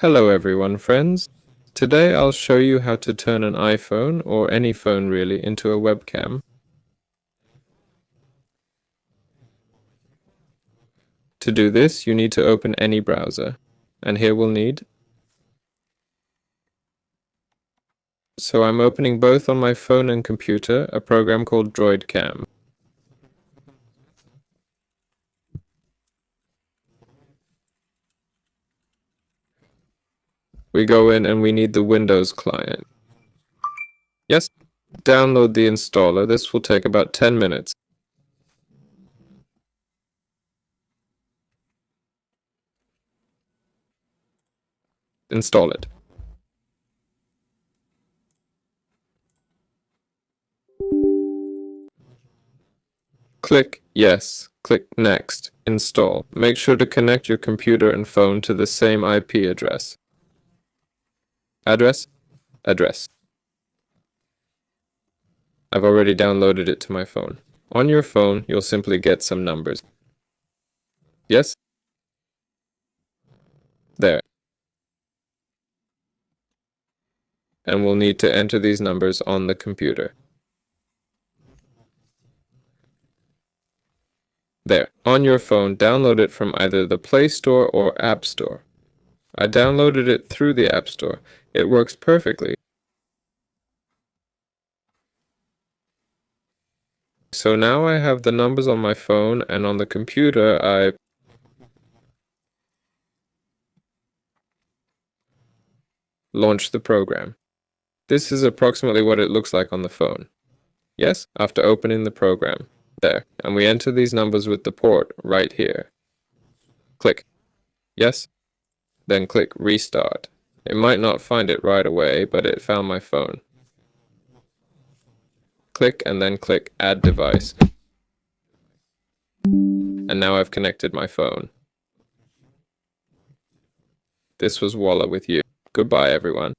Hello everyone, friends. Today I'll show you how to turn an iPhone, or any phone really, into a webcam. To do this, you need to open any browser. And here we'll need... So I'm opening both on my phone and computer, a program called Droidcam. We go in and we need the Windows client. Yes, download the installer. This will take about 10 minutes. Install it. Click Yes. Click Next. Install. Make sure to connect your computer and phone to the same IP address. Address? Address. I've already downloaded it to my phone. On your phone, you'll simply get some numbers. Yes? There. And we'll need to enter these numbers on the computer. There. On your phone, download it from either the Play Store or App Store. I downloaded it through the App Store. It works perfectly. So now I have the numbers on my phone, and on the computer I launch the program. This is approximately what it looks like on the phone. Yes, after opening the program. There. And we enter these numbers with the port right here. Click Yes. Then click Restart. It might not find it right away, but it found my phone. Click and then click Add Device. And now I've connected my phone. This was Walla with you. Goodbye, everyone.